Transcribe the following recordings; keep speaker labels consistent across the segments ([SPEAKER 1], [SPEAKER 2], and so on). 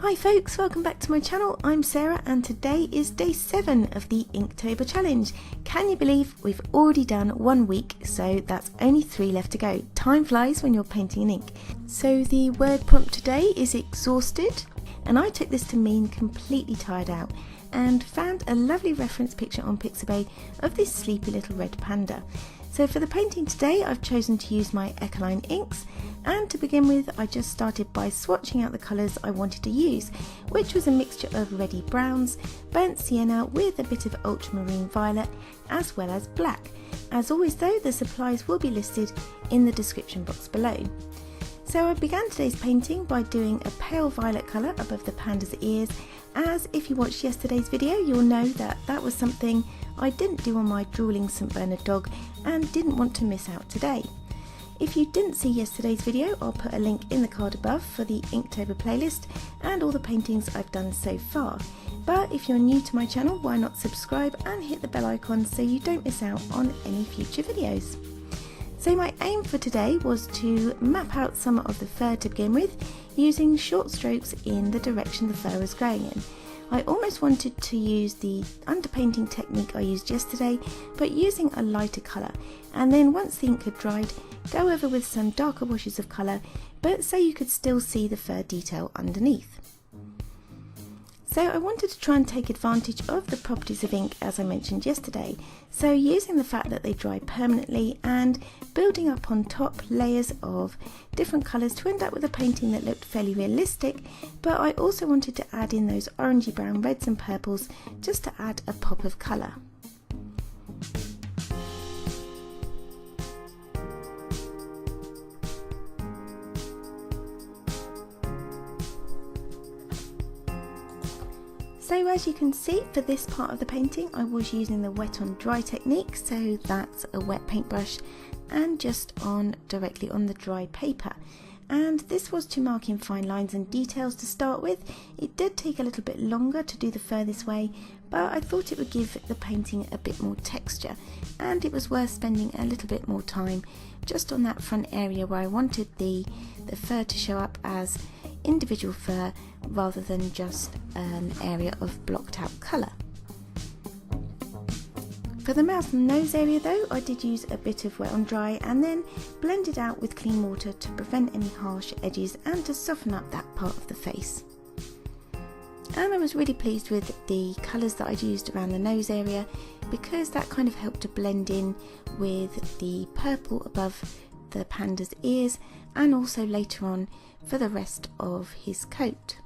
[SPEAKER 1] Hi folks, welcome back to my channel. I'm Sarah and today is day 7 of the Inktober challenge. Can you believe we've already done 1 week, so that's only 3 left to go. Time flies when you're painting in ink. So the word prompt today is exhausted, and I took this to mean completely tired out and found a lovely reference picture on Pixabay of this sleepy little red panda. So for the painting today I've chosen to use my Ecoline inks, and to begin with I just started by swatching out the colours I wanted to use, which was a mixture of reddy browns, burnt sienna with a bit of ultramarine violet as well as black. As always though, the supplies will be listed in the description box below. So I began today's painting by doing a pale violet colour above the panda's ears, as if you watched yesterday's video you'll know that that was something I didn't do on my drooling St Bernard dog and didn't want to miss out today. If you didn't see yesterday's video, I'll put a link in the card above for the Inktober playlist and all the paintings I've done so far. But if you're new to my channel, why not subscribe and hit the bell icon so you don't miss out on any future videos. So my aim for today was to map out some of the fur to begin with, using short strokes in the direction the fur was growing in. I almost wanted to use the underpainting technique I used yesterday, but using a lighter colour, and then once the ink had dried, go over with some darker washes of colour, but so you could still see the fur detail underneath. So I wanted to try and take advantage of the properties of ink as I mentioned yesterday, so using the fact that they dry permanently and building up on top layers of different colours to end up with a painting that looked fairly realistic, but I also wanted to add in those orangey brown reds and purples just to add a pop of colour. So as you can see, for this part of the painting I was using the wet on dry technique, so that's a wet paintbrush and just on directly on the dry paper. And this was to mark in fine lines and details to start with. It did take a little bit longer to do the fur this way, but I thought it would give the painting a bit more texture, and it was worth spending a little bit more time just on that front area where I wanted the fur to show up as individual fur rather than just an area of blocked out colour. For the mouth and nose area though, I did use a bit of wet on dry and then blended out with clean water to prevent any harsh edges and to soften up that part of the face. And I was really pleased with the colours that I'd used around the nose area, because that kind of helped to blend in with the purple above the panda's ears and also later on for the rest of his coat.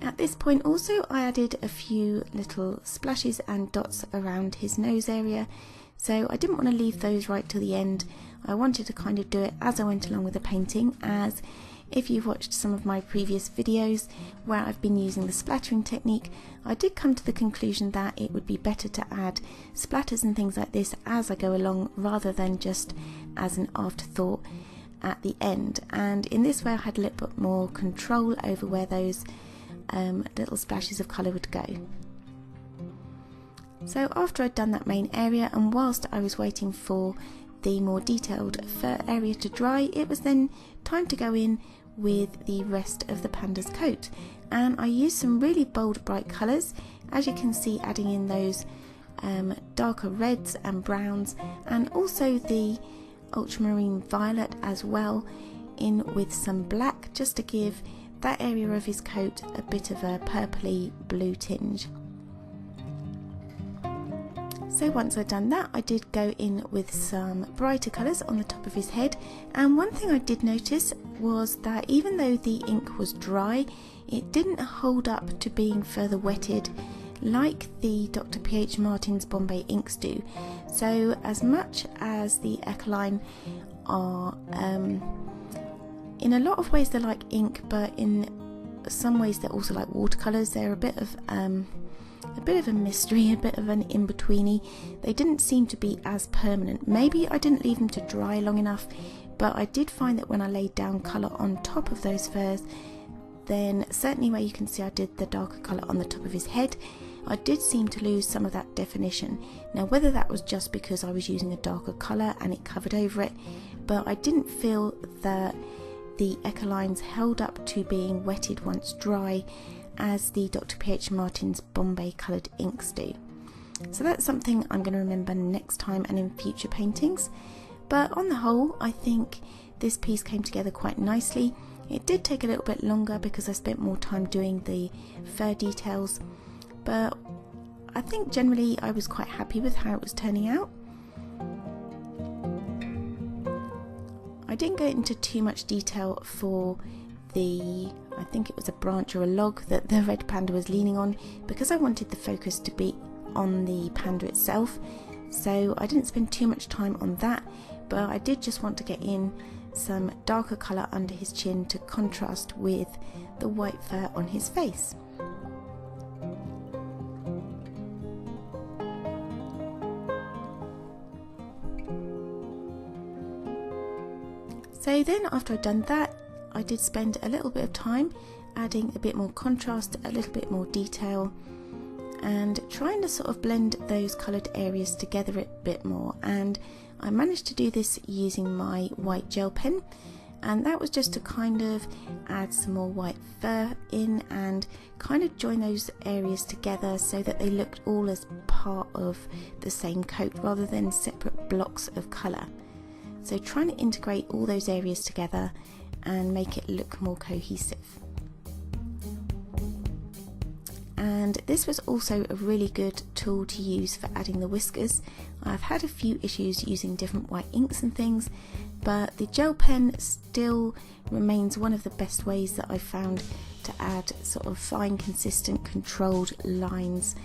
[SPEAKER 1] At this point also I added a few little splashes and dots around his nose area, so I didn't want to leave those right till the end. I wanted to kind of do it as I went along with the painting, as if you've watched some of my previous videos where I've been using the splattering technique, I did come to the conclusion that it would be better to add splatters and things like this as I go along rather than just as an afterthought at the end. And in this way I had a little bit more control over where those little splashes of colour would go. So after I'd done that main area, and whilst I was waiting for the more detailed fur area to dry, it was then time to go in with the rest of the panda's coat, and I used some really bold bright colours, as you can see, adding in those darker reds and browns and also the ultramarine violet as well, in with some black just to give that area of his coat a bit of a purpley blue tinge. So once I'd done that, I did go in with some brighter colours on the top of his head, and one thing I did notice was that even though the ink was dry, it didn't hold up to being further wetted like the Dr. P.H. Martin's Bombay inks do. So as much as the Ecoline are in a lot of ways they're like ink, but in some ways they're also like watercolours. They're a bit of a mystery, a bit of an in-betweeny. They didn't seem to be as permanent. Maybe I didn't leave them to dry long enough, but I did find that when I laid down colour on top of those furs, then certainly where you can see I did the darker colour on the top of his head, I did seem to lose some of that definition. Now whether that was just because I was using a darker colour and it covered over it, but I didn't feel that the Ecolines held up to being wetted once dry as the Dr. P.H. Martin's Bombay coloured inks do. So that's something I'm going to remember next time and in future paintings. But on the whole, I think this piece came together quite nicely. It did take a little bit longer because I spent more time doing the fur details, but I think generally I was quite happy with how it was turning out. I didn't go into too much detail for the, I think it was a branch or a log that the red panda was leaning on, because I wanted the focus to be on the panda itself, so I didn't spend too much time on that, but I did just want to get in some darker colour under his chin to contrast with the white fur on his face. So then after I'd done that, I did spend a little bit of time adding a bit more contrast, a little bit more detail, and trying to sort of blend those coloured areas together a bit more. And I managed to do this using my white gel pen, and that was just to kind of add some more white fur in and kind of join those areas together so that they looked all as part of the same coat rather than separate blocks of colour. So trying to integrate all those areas together and make it look more cohesive. And this was also a really good tool to use for adding the whiskers. I've had a few issues using different white inks and things, but the gel pen still remains one of the best ways that I've found to add sort of fine, consistent, controlled lines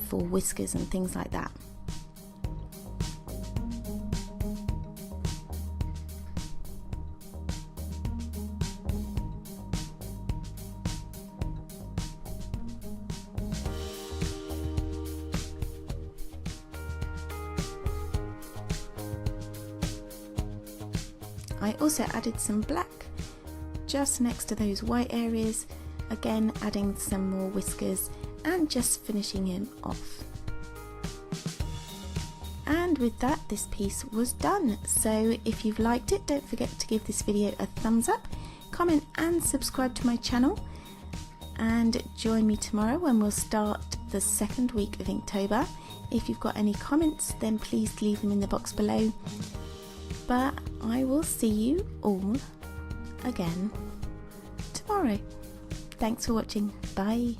[SPEAKER 1] for whiskers and things like that. I also added some black just next to those white areas, again adding some more whiskers and just finishing him off. And with that, this piece was done. So if you've liked it, don't forget to give this video a thumbs up, comment and subscribe to my channel, and join me tomorrow when we'll start the second week of Inktober. If you've got any comments, then please leave them in the box below. But I will see you all again tomorrow. Thanks for watching. Bye.